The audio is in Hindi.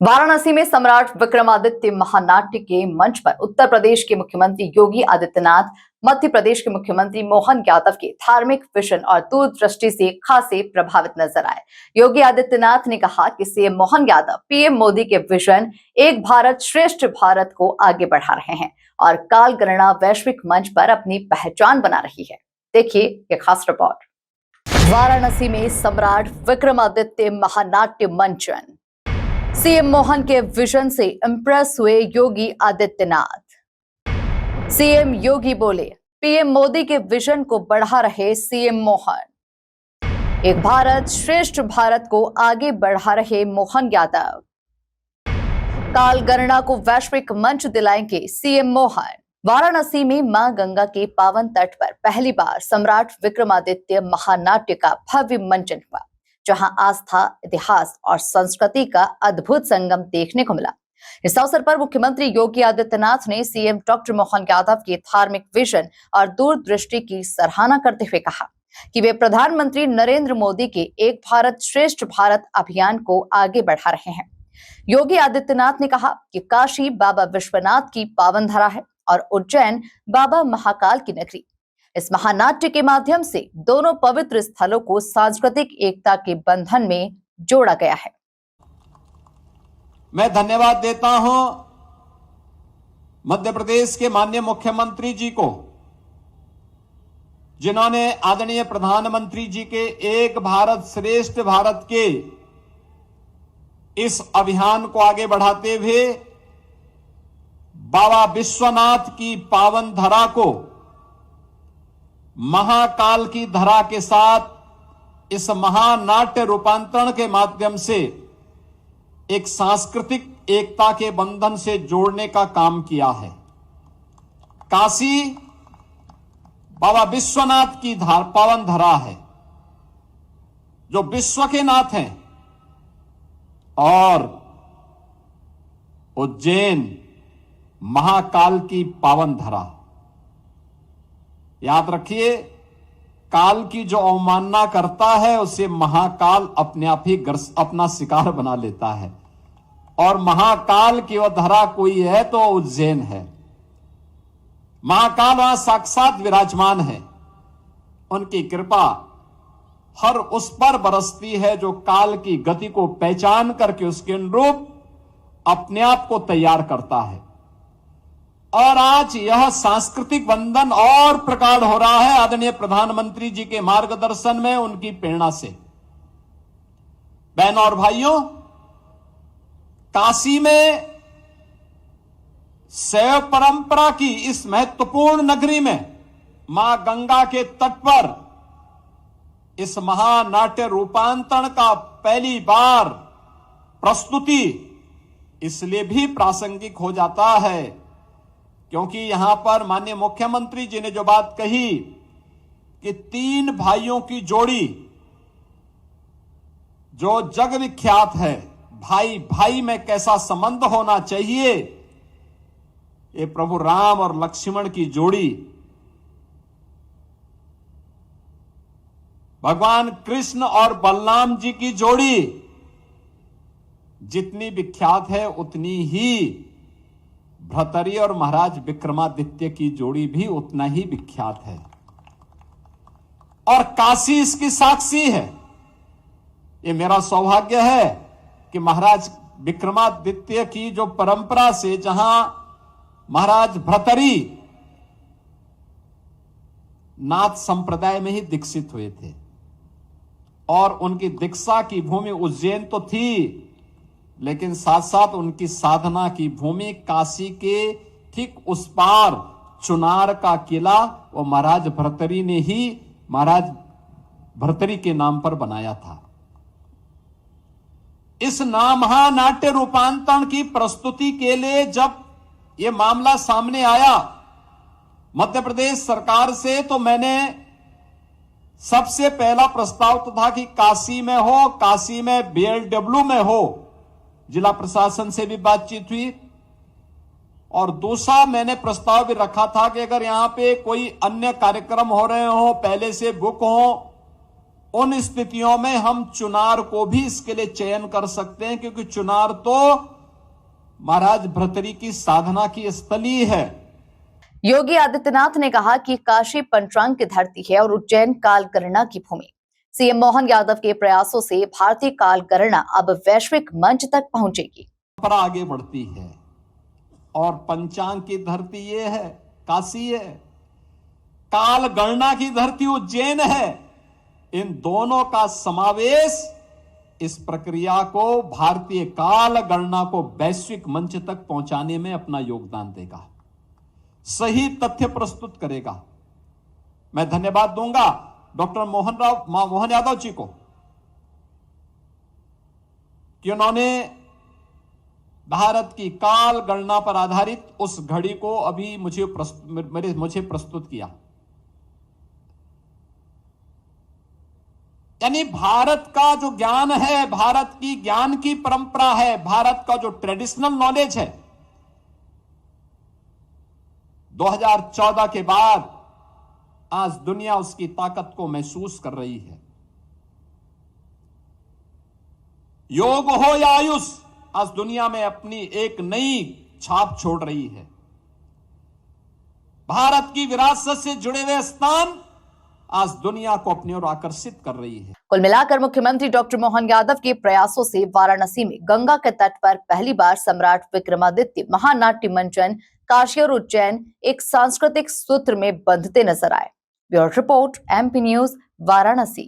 वाराणसी में सम्राट विक्रमादित्य महानाट्य के मंच पर उत्तर प्रदेश के मुख्यमंत्री योगी आदित्यनाथ मध्य प्रदेश के मुख्यमंत्री मोहन यादव के धार्मिक विजन और दूरदृष्टि से खासे प्रभावित नजर आए। योगी आदित्यनाथ ने कहा कि सीएम मोहन यादव पीएम मोदी के विजन एक भारत श्रेष्ठ भारत को आगे बढ़ा रहे हैं और काल गणना वैश्विक मंच पर अपनी पहचान बना रही है। देखिए ये खास रिपोर्ट। वाराणसी में सम्राट विक्रमादित्य महानाट्य मंचन। सीएम मोहन के विजन से इंप्रेस हुए योगी आदित्यनाथ। सीएम योगी बोले, पीएम मोदी के विजन को बढ़ा रहे सीएम मोहन। एक भारत श्रेष्ठ भारत को आगे बढ़ा रहे मोहन यादव। काल गणना को वैश्विक मंच दिलाएंगे सीएम मोहन। वाराणसी में मां गंगा के पावन तट पर पहली बार सम्राट विक्रमादित्य महानाट्य का भव्य मंचन हुआ, जहां आस्था, इतिहास और संस्कृति का अद्भुत संगम देखने को मिला। इस अवसर पर मुख्यमंत्री योगी आदित्यनाथ ने सीएम डॉक्टर मोहन यादव के धार्मिक विजन और दूरदृष्टि की सराहना करते हुए कहा कि वे प्रधानमंत्री नरेंद्र मोदी के एक भारत श्रेष्ठ भारत अभियान को आगे बढ़ा रहे हैं। योगी आदित्यनाथ ने कहा कि काशी बाबा विश्वनाथ की पावन धरा है और उज्जैन बाबा महाकाल की नगरी। इस महानाट्य के माध्यम से दोनों पवित्र स्थलों को सांस्कृतिक एकता के बंधन में जोड़ा गया है। मैं धन्यवाद देता हूं मध्य प्रदेश के माननीय मुख्यमंत्री जी को, जिन्होंने आदरणीय प्रधानमंत्री जी के एक भारत श्रेष्ठ भारत के इस अभियान को आगे बढ़ाते हुए बाबा विश्वनाथ की पावन धरा को महाकाल की धरा के साथ इस महानाट्य रूपांतरण के माध्यम से एक सांस्कृतिक एकता के बंधन से जोड़ने का काम किया है। काशी बाबा विश्वनाथ की पावन धरा है, जो विश्व के नाथ हैं, और उज्जैन महाकाल की पावन धरा। याद रखिए, काल की जो अवमानना करता है उसे महाकाल अपने आप ही अपना शिकार बना लेता है, और महाकाल की वह धरा कोई है तो उज्जैन है। महाकाल वहां साक्षात विराजमान है। उनकी कृपा हर उस पर बरसती है जो काल की गति को पहचान करके उसके अनुरूप अपने आप को तैयार करता है। और आज यह सांस्कृतिक बंधन और प्रगाढ़ हो रहा है आदरणीय प्रधानमंत्री जी के मार्गदर्शन में, उनकी प्रेरणा से। बहनों और भाइयों, काशी में शैव परंपरा की इस महत्वपूर्ण नगरी में मां गंगा के तट पर इस महानाट्य रूपांतरण का पहली बार प्रस्तुति इसलिए भी प्रासंगिक हो जाता है क्योंकि यहां पर माननीय मुख्यमंत्री जी ने जो बात कही कि तीन भाइयों की जोड़ी जो जग विख्यात है, भाई भाई में कैसा संबंध होना चाहिए, ये प्रभु राम और लक्ष्मण की जोड़ी, भगवान कृष्ण और बलराम जी की जोड़ी जितनी विख्यात है उतनी ही भ्रतरी और महाराज विक्रमादित्य की जोड़ी भी उतना ही विख्यात है। और काशी इसकी साक्षी है। ये मेरा सौभाग्य है कि महाराज विक्रमादित्य की जो परंपरा से, जहां महाराज भ्रतरी नाथ संप्रदाय में ही दीक्षित हुए थे और उनकी दीक्षा की भूमि उज्जैन तो थी, लेकिन साथ साथ उनकी साधना की भूमि काशी के ठीक उस पार चुनार का किला वो महाराज भर्तरी ने ही महाराज भर्तरी के नाम पर बनाया था। इस महानाट्य रूपांतरण की प्रस्तुति के लिए जब ये मामला सामने आया मध्य प्रदेश सरकार से, तो मैंने सबसे पहला प्रस्ताव तो था कि काशी में हो, काशी में बीएलडब्ल्यू में हो, जिला प्रशासन से भी बातचीत हुई। और दूसरा मैंने प्रस्ताव भी रखा था कि अगर यहां पे कोई अन्य कार्यक्रम हो रहे हो, पहले से बुक हो, उन स्थितियों में हम चुनार को भी इसके लिए चयन कर सकते हैं, क्योंकि चुनार तो महाराज भर्तृहरि की साधना की स्थली है। योगी आदित्यनाथ ने कहा कि काशी पंचांग की धरती है और उज्जैन काल गणना की भूमि। सीएम मोहन यादव के प्रयासों से भारतीय काल गणना अब वैश्विक मंच तक पहुंचेगी। परंपरा आगे बढ़ती है और पंचांग की धरती ये है, काशी है, काल गणना की धरती उज्जैन है। इन दोनों का समावेश इस प्रक्रिया को, भारतीय काल गणना को वैश्विक मंच तक पहुंचाने में अपना योगदान देगा, सही तथ्य प्रस्तुत करेगा। मैं धन्यवाद दूंगा डॉक्टर मोहन यादव जी को कि उन्होंने भारत की काल गणना पर आधारित उस घड़ी को अभी मुझे प्रस्तुत किया। यानी भारत का जो ज्ञान है, भारत की ज्ञान की परंपरा है, भारत का जो ट्रेडिशनल नॉलेज है, 2014 के बाद आज दुनिया उसकी ताकत को महसूस कर रही है। योग हो या आयुष, आज दुनिया में अपनी एक नई छाप छोड़ रही है। भारत की विरासत से जुड़े हुए स्थान आज दुनिया को अपनी ओर आकर्षित कर रही है। कुल मिलाकर मुख्यमंत्री डॉक्टर मोहन यादव के प्रयासों से वाराणसी में गंगा के तट पर पहली बार सम्राट विक्रमादित्य महानाट्य मंचन काशी और उज्जैन एक सांस्कृतिक सूत्र में बंधते नजर आए। Bureau report, MP news, Varanasi.